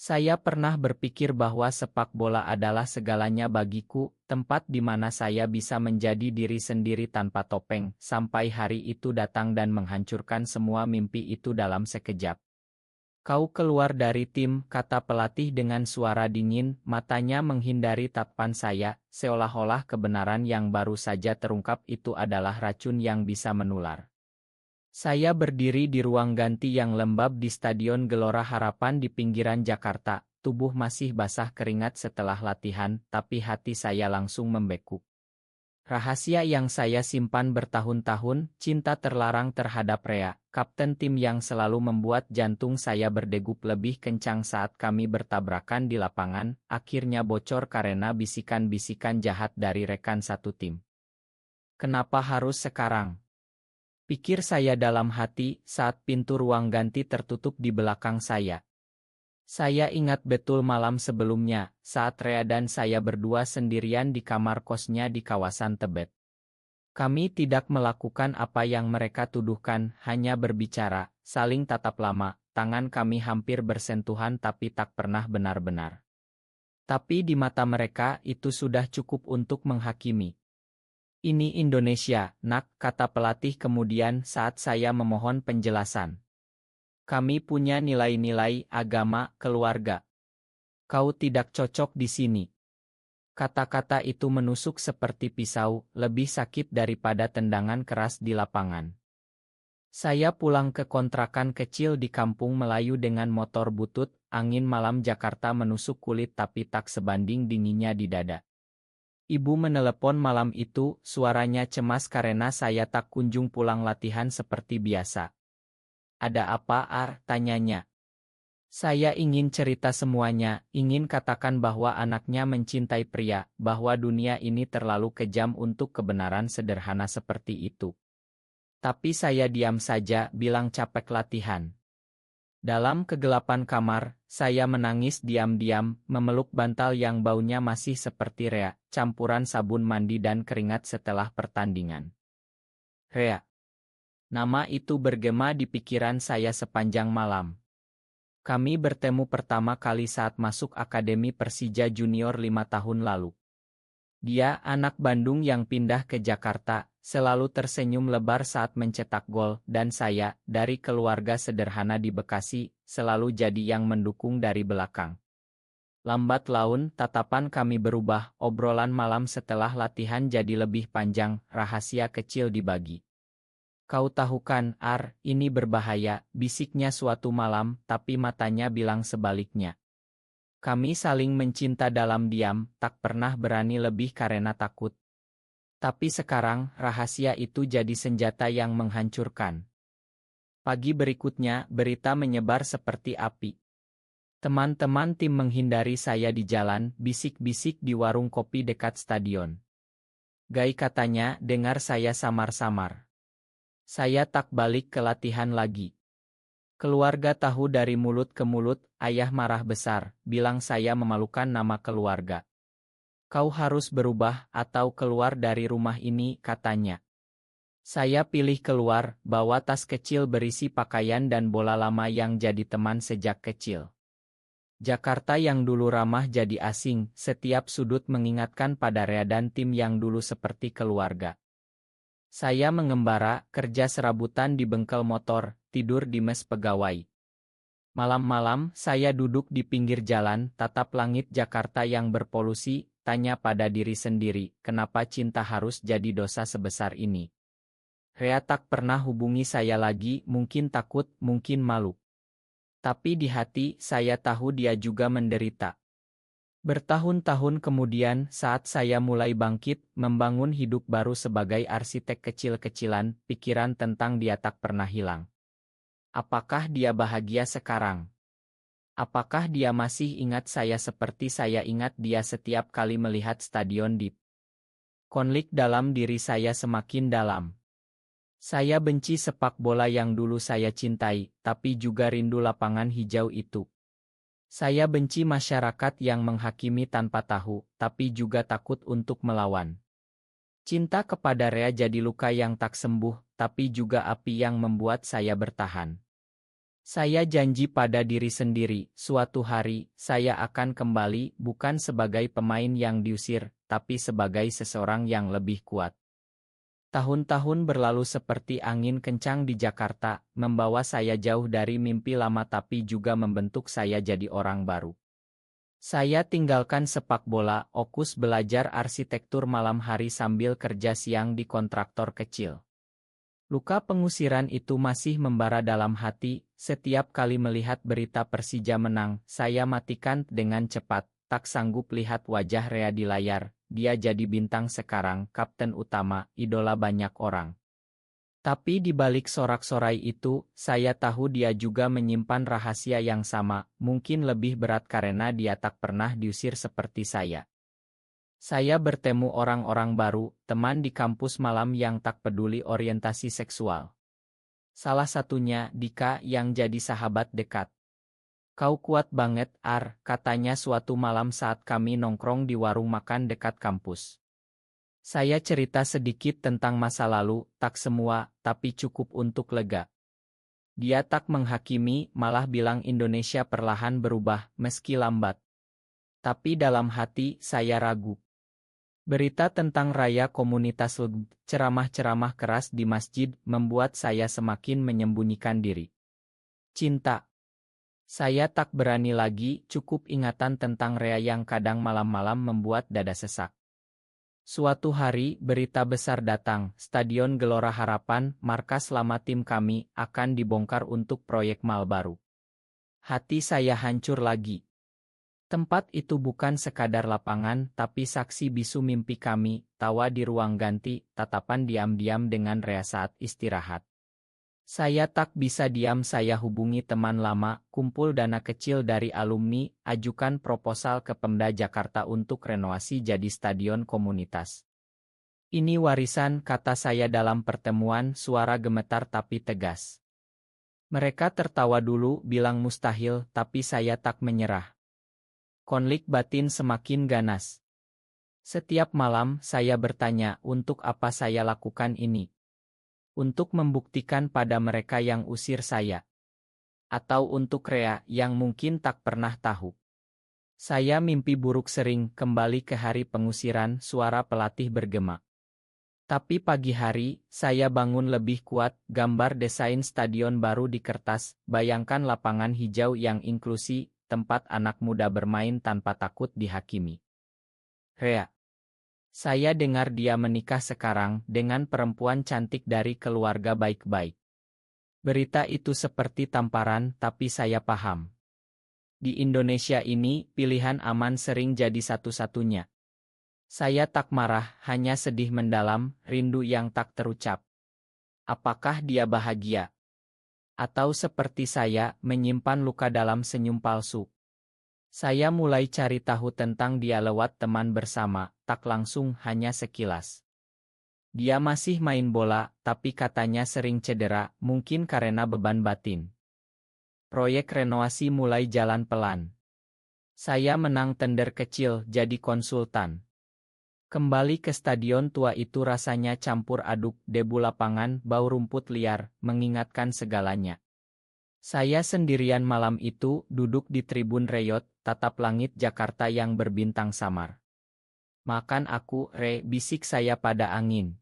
Saya pernah berpikir bahwa sepak bola adalah segalanya bagiku, tempat di mana saya bisa menjadi diri sendiri tanpa topeng, sampai hari itu datang dan menghancurkan semua mimpi itu dalam sekejap. Kau keluar dari tim, kata pelatih dengan suara dingin, matanya menghindari tatapan saya, seolah-olah kebenaran yang baru saja terungkap itu adalah racun yang bisa menular. Saya berdiri di ruang ganti yang lembab di Stadion Gelora Harapan di pinggiran Jakarta, tubuh masih basah keringat setelah latihan, tapi hati saya langsung membeku. Rahasia yang saya simpan bertahun-tahun, cinta terlarang terhadap Rea, kapten tim yang selalu membuat jantung saya berdegup lebih kencang saat kami bertabrakan di lapangan, akhirnya bocor karena bisikan-bisikan jahat dari rekan satu tim. Kenapa harus sekarang? Pikir saya dalam hati saat pintu ruang ganti tertutup di belakang saya. Saya ingat betul malam sebelumnya, saat Rea dan saya berdua sendirian di kamar kosnya di kawasan Tebet. Kami tidak melakukan apa yang mereka tuduhkan, hanya berbicara, saling tatap lama, tangan kami hampir bersentuhan tapi tak pernah benar-benar. Tapi di mata mereka itu sudah cukup untuk menghakimi. Ini Indonesia, nak, kata pelatih kemudian saat saya memohon penjelasan. Kami punya nilai-nilai, agama, keluarga. Kau tidak cocok di sini. Kata-kata itu menusuk seperti pisau, lebih sakit daripada tendangan keras di lapangan. Saya pulang ke kontrakan kecil di kampung Melayu dengan motor butut, angin malam Jakarta menusuk kulit tapi tak sebanding dinginnya di dada. Ibu menelepon malam itu, suaranya cemas karena saya tak kunjung pulang latihan seperti biasa. Ada apa, Ar? Tanyanya. Saya ingin cerita semuanya, ingin katakan bahwa anaknya mencintai pria, bahwa dunia ini terlalu kejam untuk kebenaran sederhana seperti itu. Tapi saya diam saja, bilang capek latihan. Dalam kegelapan kamar, saya menangis diam-diam, memeluk bantal yang baunya masih seperti Rea, campuran sabun mandi dan keringat setelah pertandingan. Rea. Nama itu bergema di pikiran saya sepanjang malam. Kami bertemu pertama kali saat masuk Akademi Persija Junior 5 tahun lalu. Dia, anak Bandung yang pindah ke Jakarta, selalu tersenyum lebar saat mencetak gol, dan saya, dari keluarga sederhana di Bekasi, selalu jadi yang mendukung dari belakang. Lambat laun, tatapan kami berubah, obrolan malam setelah latihan jadi lebih panjang, rahasia kecil dibagi. Kau tahu kan, Ar, ini berbahaya, bisiknya suatu malam, tapi matanya bilang sebaliknya. Kami saling mencinta dalam diam, tak pernah berani lebih karena takut. Tapi sekarang, rahasia itu jadi senjata yang menghancurkan. Pagi berikutnya, berita menyebar seperti api. Teman-teman tim menghindari saya di jalan, bisik-bisik di warung kopi dekat stadion. Gai katanya, dengar saya samar-samar. Saya tak balik ke latihan lagi. Keluarga tahu dari mulut ke mulut, ayah marah besar, bilang saya memalukan nama keluarga. Kau harus berubah atau keluar dari rumah ini, katanya. Saya pilih keluar, bawa tas kecil berisi pakaian dan bola lama yang jadi teman sejak kecil. Jakarta yang dulu ramah jadi asing, setiap sudut mengingatkan pada Rea dan tim yang dulu seperti keluarga. Saya mengembara, kerja serabutan di bengkel motor, tidur di mes pegawai. Malam-malam, saya duduk di pinggir jalan, tatap langit Jakarta yang berpolusi, tanya pada diri sendiri, kenapa cinta harus jadi dosa sebesar ini? Rea tak pernah hubungi saya lagi, mungkin takut, mungkin malu. Tapi di hati, saya tahu dia juga menderita. Bertahun-tahun kemudian, saat saya mulai bangkit, membangun hidup baru sebagai arsitek kecil-kecilan, pikiran tentang dia tak pernah hilang. Apakah dia bahagia sekarang? Apakah dia masih ingat saya seperti saya ingat dia setiap kali melihat stadion DIP? Konflik dalam diri saya semakin dalam. Saya benci sepak bola yang dulu saya cintai, tapi juga rindu lapangan hijau itu. Saya benci masyarakat yang menghakimi tanpa tahu, tapi juga takut untuk melawan. Cinta kepada Rea jadi luka yang tak sembuh, tapi juga api yang membuat saya bertahan. Saya janji pada diri sendiri, suatu hari, saya akan kembali bukan sebagai pemain yang diusir, tapi sebagai seseorang yang lebih kuat. Tahun-tahun berlalu seperti angin kencang di Jakarta, membawa saya jauh dari mimpi lama tapi juga membentuk saya jadi orang baru. Saya tinggalkan sepak bola, fokus belajar arsitektur malam hari sambil kerja siang di kontraktor kecil. Luka pengusiran itu masih membara dalam hati, setiap kali melihat berita Persija menang, saya matikan dengan cepat, tak sanggup lihat wajah Rea di layar, dia jadi bintang sekarang, kapten utama, idola banyak orang. Tapi di balik sorak-sorai itu, saya tahu dia juga menyimpan rahasia yang sama, mungkin lebih berat karena dia tak pernah diusir seperti saya. Saya bertemu orang-orang baru, teman di kampus malam yang tak peduli orientasi seksual. Salah satunya Dika yang jadi sahabat dekat. Kau kuat banget, Ar, katanya suatu malam saat kami nongkrong di warung makan dekat kampus. Saya cerita sedikit tentang masa lalu, tak semua, tapi cukup untuk lega. Dia tak menghakimi, malah bilang Indonesia perlahan berubah, meski lambat. Tapi dalam hati, saya ragu. Berita tentang raya komunitas ceramah-ceramah keras di masjid membuat saya semakin menyembunyikan diri. Cinta. Saya tak berani lagi, cukup ingatan tentang Rea yang kadang malam-malam membuat dada sesak. Suatu hari, berita besar datang, Stadion Gelora Harapan, markas lama tim kami, akan dibongkar untuk proyek mal baru. Hati saya hancur lagi. Tempat itu bukan sekadar lapangan, tapi saksi bisu mimpi kami, tawa di ruang ganti, tatapan diam-diam dengan Rea saat istirahat. Saya tak bisa diam, saya hubungi teman lama, kumpul dana kecil dari alumni, ajukan proposal ke Pemda Jakarta untuk renovasi jadi stadion komunitas. Ini warisan, kata saya dalam pertemuan, suara gemetar tapi tegas. Mereka tertawa dulu, bilang mustahil, tapi saya tak menyerah. Konflik batin semakin ganas. Setiap malam, saya bertanya, untuk apa saya lakukan ini? Untuk membuktikan pada mereka yang usir saya? Atau untuk Rea, yang mungkin tak pernah tahu? Saya mimpi buruk sering, kembali ke hari pengusiran, suara pelatih bergema. Tapi pagi hari, saya bangun lebih kuat, gambar desain stadion baru di kertas, bayangkan lapangan hijau yang inklusi, tempat anak muda bermain tanpa takut dihakimi. Rea. Saya dengar dia menikah sekarang dengan perempuan cantik dari keluarga baik-baik. Berita itu seperti tamparan, tapi saya paham. Di Indonesia ini, pilihan aman sering jadi satu-satunya. Saya tak marah, hanya sedih mendalam, rindu yang tak terucap. Apakah dia bahagia? Atau seperti saya, menyimpan luka dalam senyum palsu? Saya mulai cari tahu tentang dia lewat teman bersama, tak langsung, hanya sekilas. Dia masih main bola, tapi katanya sering cedera, mungkin karena beban batin. Proyek renovasi mulai jalan pelan. Saya menang tender kecil, jadi konsultan. Kembali ke stadion tua itu rasanya campur aduk, debu lapangan, bau rumput liar, mengingatkan segalanya. Saya sendirian malam itu, duduk di tribun reyot, tatap langit Jakarta yang berbintang samar. Makan aku, Re, bisik saya pada angin.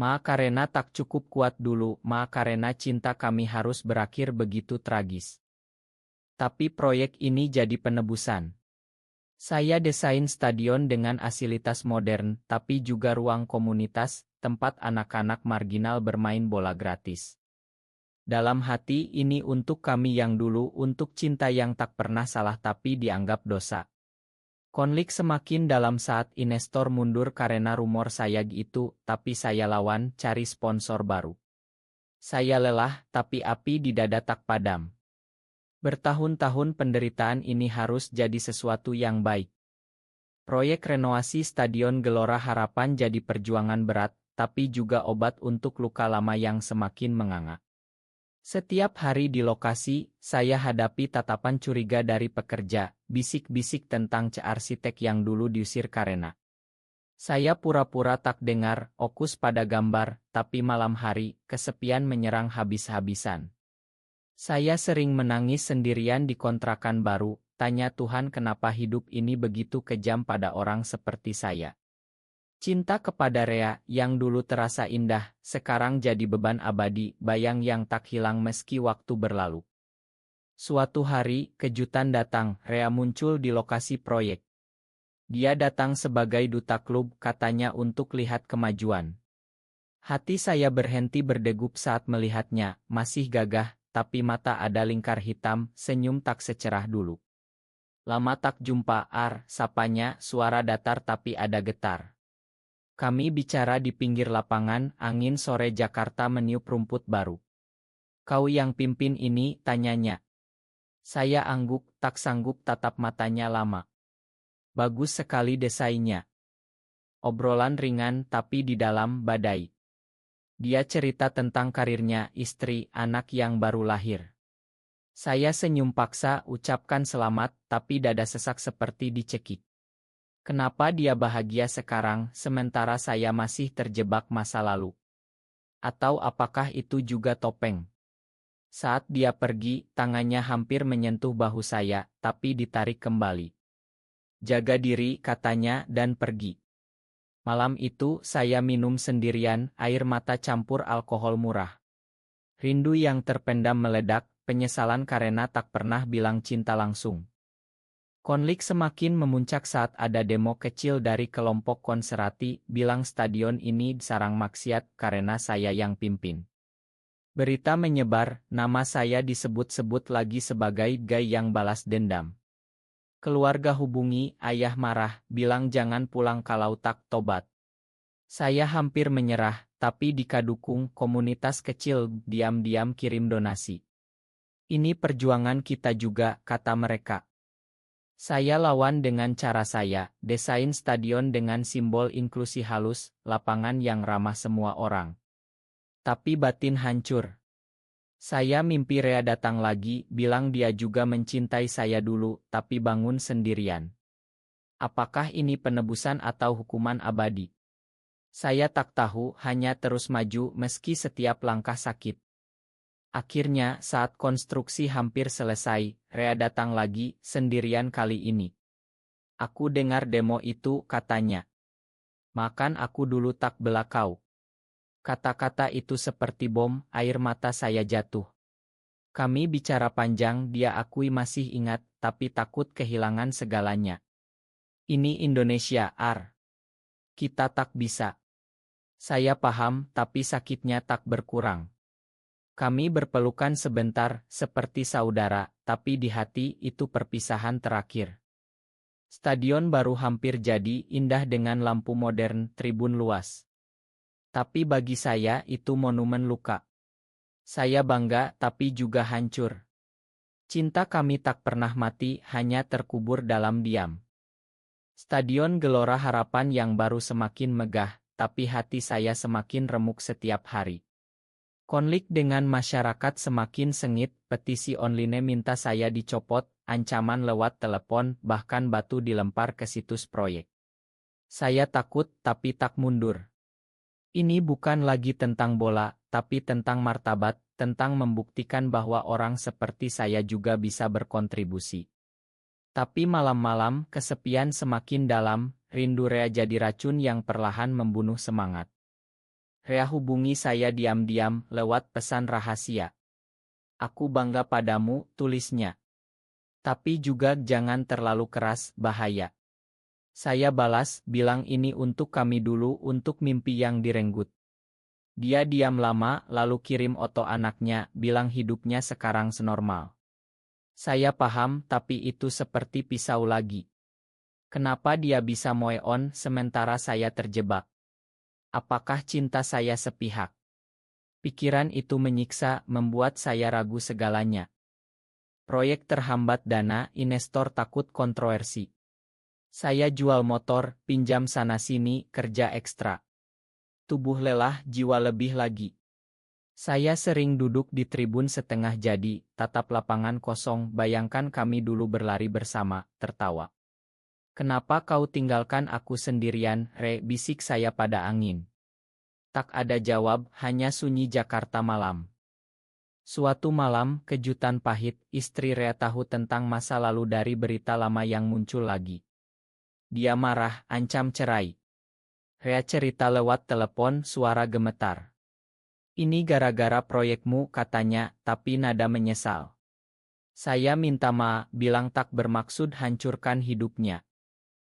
Karena tak cukup kuat dulu, karena cinta kami harus berakhir begitu tragis. Tapi proyek ini jadi penebusan. Saya desain stadion dengan fasilitas modern, tapi juga ruang komunitas, tempat anak-anak marginal bermain bola gratis. Dalam hati ini untuk kami yang dulu, untuk cinta yang tak pernah salah tapi dianggap dosa. Konflik semakin dalam saat investor mundur karena rumor saya gitu, tapi saya lawan, cari sponsor baru. Saya lelah, tapi api di dada tak padam. Bertahun-tahun penderitaan ini harus jadi sesuatu yang baik. Proyek renovasi Stadion Gelora Harapan jadi perjuangan berat, tapi juga obat untuk luka lama yang semakin menganga. Setiap hari di lokasi, saya hadapi tatapan curiga dari pekerja, bisik-bisik tentang arsitek yang dulu diusir karena. Saya pura-pura tak dengar, fokus pada gambar, tapi malam hari, kesepian menyerang habis-habisan. Saya sering menangis sendirian di kontrakan baru, tanya Tuhan kenapa hidup ini begitu kejam pada orang seperti saya. Cinta kepada Rea yang dulu terasa indah, sekarang jadi beban abadi, bayang yang tak hilang meski waktu berlalu. Suatu hari, kejutan datang, Rea muncul di lokasi proyek. Dia datang sebagai duta klub, katanya untuk lihat kemajuan. Hati saya berhenti berdegup saat melihatnya, masih gagah, tapi mata ada lingkar hitam, senyum tak secerah dulu. Lama tak jumpa, sapanya, suara datar tapi ada getar. Kami bicara di pinggir lapangan, angin sore Jakarta meniup rumput baru. Kau yang pimpin ini, tanyanya. Saya angguk, tak sanggup tatap matanya lama. Bagus sekali desainnya. Obrolan ringan tapi di dalam badai. Dia cerita tentang karirnya, istri, anak yang baru lahir. Saya senyum paksa, ucapkan selamat, tapi dada sesak seperti dicekik. Kenapa dia bahagia sekarang, sementara saya masih terjebak masa lalu? Atau apakah itu juga topeng? Saat dia pergi, tangannya hampir menyentuh bahu saya, tapi ditarik kembali. Jaga diri, katanya, dan pergi. Malam itu, saya minum sendirian, air mata campur alkohol murah. Rindu yang terpendam meledak, penyesalan karena tak pernah bilang cinta langsung. Konflik semakin memuncak saat ada demo kecil dari kelompok konservatif bilang stadion ini sarang maksiat karena saya yang pimpin. Berita menyebar, nama saya disebut-sebut lagi sebagai gay yang balas dendam. Keluarga hubungi, ayah marah, bilang jangan pulang kalau tak tobat. Saya hampir menyerah, tapi dikadukung komunitas kecil diam-diam kirim donasi. Ini perjuangan kita juga, kata mereka. Saya lawan dengan cara saya, desain stadion dengan simbol inklusi halus, lapangan yang ramah semua orang. Tapi batin hancur. Saya mimpi Rea datang lagi, bilang dia juga mencintai saya dulu, tapi bangun sendirian. Apakah ini penebusan atau hukuman abadi? Saya tak tahu, hanya terus maju meski setiap langkah sakit. Akhirnya, saat konstruksi hampir selesai, Rea datang lagi, sendirian kali ini. Aku dengar demo itu, katanya. Makan aku dulu tak bela kau. Kata-kata itu seperti bom, air mata saya jatuh. Kami bicara panjang, dia akui masih ingat, tapi takut kehilangan segalanya. Ini Indonesia, Kita tak bisa. Saya paham, tapi sakitnya tak berkurang. Kami berpelukan sebentar, seperti saudara, tapi di hati itu perpisahan terakhir. Stadion baru hampir jadi, indah dengan lampu modern, tribun luas. Tapi bagi saya itu monumen luka. Saya bangga, tapi juga hancur. Cinta kami tak pernah mati, hanya terkubur dalam diam. Stadion Gelora Harapan yang baru semakin megah, tapi hati saya semakin remuk setiap hari. Konflik dengan masyarakat semakin sengit, petisi online minta saya dicopot, ancaman lewat telepon, bahkan batu dilempar ke situs proyek. Saya takut, tapi tak mundur. Ini bukan lagi tentang bola, tapi tentang martabat, tentang membuktikan bahwa orang seperti saya juga bisa berkontribusi. Tapi malam-malam, kesepian semakin dalam, rindu Rea jadi racun yang perlahan membunuh semangat. Rea hubungi saya diam-diam lewat pesan rahasia. Aku bangga padamu, tulisnya. Tapi juga jangan terlalu keras, bahaya. Saya balas, bilang ini untuk kami dulu, untuk mimpi yang direnggut. Dia diam lama, lalu kirim foto anaknya, bilang hidupnya sekarang senormal. Saya paham, tapi itu seperti pisau lagi. Kenapa dia bisa move on sementara saya terjebak? Apakah cinta saya sepihak? Pikiran itu menyiksa, membuat saya ragu segalanya. Proyek terhambat dana, investor takut kontroversi. Saya jual motor, pinjam sana-sini, kerja ekstra. Tubuh lelah, jiwa lebih lagi. Saya sering duduk di tribun setengah jadi, tatap lapangan kosong, bayangkan kami dulu berlari bersama, tertawa. Kenapa kau tinggalkan aku sendirian, Re, bisik saya pada angin. Tak ada jawab, hanya sunyi Jakarta malam. Suatu malam, kejutan pahit, istri Rea tahu tentang masa lalu dari berita lama yang muncul lagi. Dia marah, ancam cerai. Rea cerita lewat telepon, suara gemetar. Ini gara-gara proyekmu, katanya, tapi nada menyesal. Saya minta maaf, bilang tak bermaksud hancurkan hidupnya.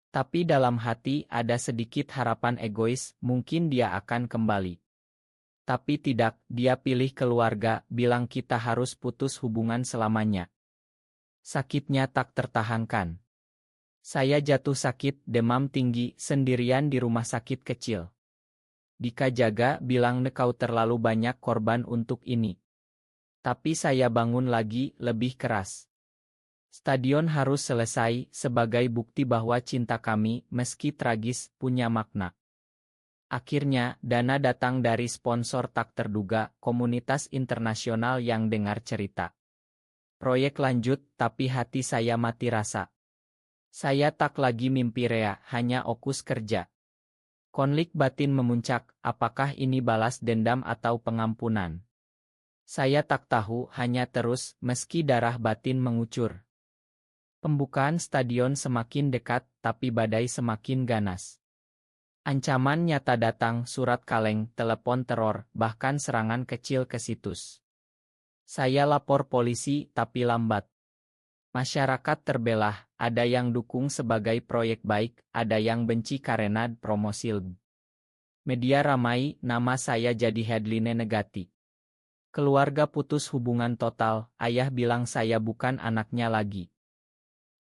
Tapi dalam hati ada sedikit harapan egois, mungkin dia akan kembali. Tapi tidak, dia pilih keluarga, bilang kita harus putus hubungan selamanya. Sakitnya tak tertahankan. Saya jatuh sakit, demam tinggi, sendirian di rumah sakit kecil. Dika jaga, bilang kau terlalu banyak korban untuk ini. Tapi saya bangun lagi, lebih keras. Stadion harus selesai, sebagai bukti bahwa cinta kami, meski tragis, punya makna. Akhirnya, dana datang dari sponsor tak terduga, komunitas internasional yang dengar cerita. Proyek lanjut, tapi hati saya mati rasa. Saya tak lagi mimpi Rea, hanya fokus kerja. Konflik batin memuncak, apakah ini balas dendam atau pengampunan? Saya tak tahu, hanya terus, meski darah batin mengucur. Pembukaan stadion semakin dekat, tapi badai semakin ganas. Ancaman nyata datang, surat kaleng, telepon teror, bahkan serangan kecil ke situs. Saya lapor polisi, tapi lambat. Masyarakat terbelah, ada yang dukung sebagai proyek baik, ada yang benci karena promosi. Media ramai, nama saya jadi headline negatif. Keluarga putus hubungan total, ayah bilang saya bukan anaknya lagi.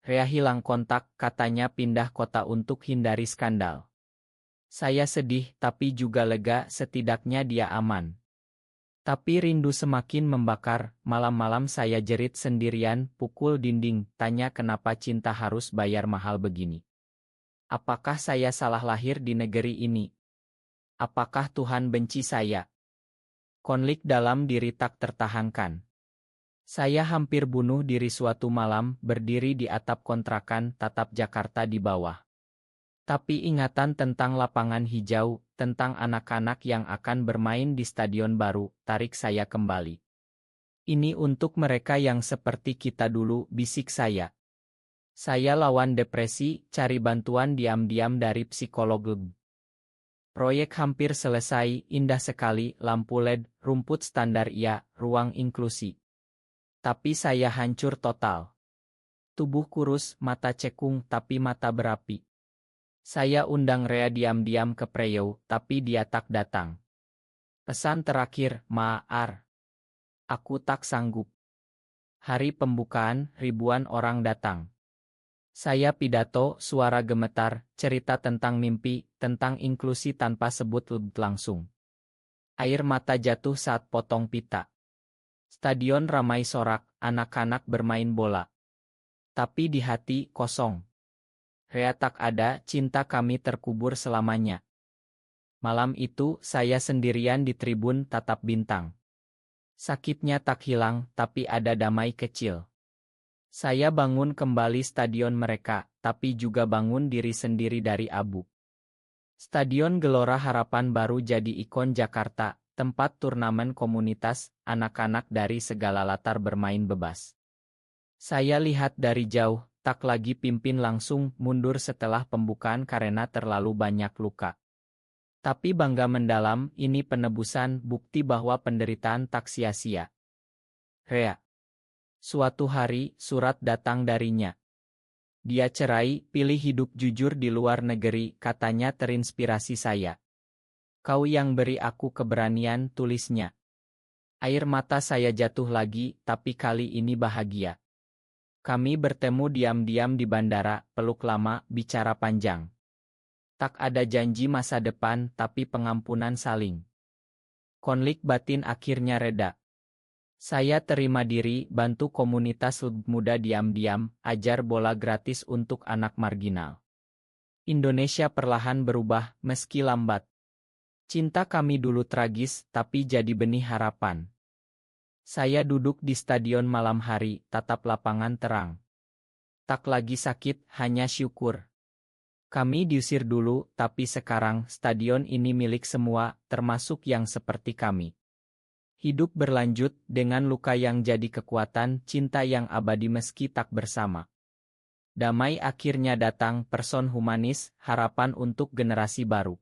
Rea hilang kontak, katanya pindah kota untuk hindari skandal. Saya sedih, tapi juga lega, setidaknya dia aman. Tapi rindu semakin membakar, malam-malam saya jerit sendirian, pukul dinding, tanya kenapa cinta harus bayar mahal begini. Apakah saya salah lahir di negeri ini? Apakah Tuhan benci saya? Konflik dalam diri tak tertahankan. Saya hampir bunuh diri suatu malam, berdiri di atap kontrakan, tatap Jakarta di bawah. Tapi ingatan tentang lapangan hijau, tentang anak-anak yang akan bermain di stadion baru, tarik saya kembali. Ini untuk mereka yang seperti kita dulu, bisik saya. Saya lawan depresi, cari bantuan diam-diam dari psikolog. Proyek hampir selesai, indah sekali, lampu LED, rumput standar iya, ruang inklusi. Tapi saya hancur total. Tubuh kurus, mata cekung, tapi mata berapi. Saya undang Rea diam-diam ke Priok, tapi dia tak datang. Pesan terakhir, maar. Aku tak sanggup. Hari pembukaan, ribuan orang datang. Saya pidato, suara gemetar, cerita tentang mimpi, tentang inklusi tanpa sebut langsung. Air mata jatuh saat potong pita. Stadion ramai sorak, anak-anak bermain bola. Tapi di hati, kosong. Rea tak ada, cinta kami terkubur selamanya. Malam itu, saya sendirian di tribun tatap bintang. Sakitnya tak hilang, tapi ada damai kecil. Saya bangun kembali stadion mereka, tapi juga bangun diri sendiri dari abu. Stadion Gelora Harapan baru jadi ikon Jakarta, tempat turnamen komunitas, anak-anak dari segala latar bermain bebas. Saya lihat dari jauh, tak lagi pimpin langsung, mundur setelah pembukaan karena terlalu banyak luka. Tapi bangga mendalam, ini penebusan, bukti bahwa penderitaan tak sia-sia. Rea. Suatu hari, surat datang darinya. Dia cerai, pilih hidup jujur di luar negeri, katanya terinspirasi saya. Kau yang beri aku keberanian, tulisnya. Air mata saya jatuh lagi, tapi kali ini bahagia. Kami bertemu diam-diam di bandara, peluk lama, bicara panjang. Tak ada janji masa depan, tapi pengampunan saling. Konflik batin akhirnya reda. Saya terima diri, bantu komunitas muda diam-diam, ajar bola gratis untuk anak marginal. Indonesia perlahan berubah, meski lambat. Cinta kami dulu tragis, tapi jadi benih harapan. Saya duduk di stadion malam hari, tatap lapangan terang. Tak lagi sakit, hanya syukur. Kami diusir dulu, tapi sekarang stadion ini milik semua, termasuk yang seperti kami. Hidup berlanjut, dengan luka yang jadi kekuatan, cinta yang abadi meski tak bersama. Damai akhirnya datang, person humanis, harapan untuk generasi baru.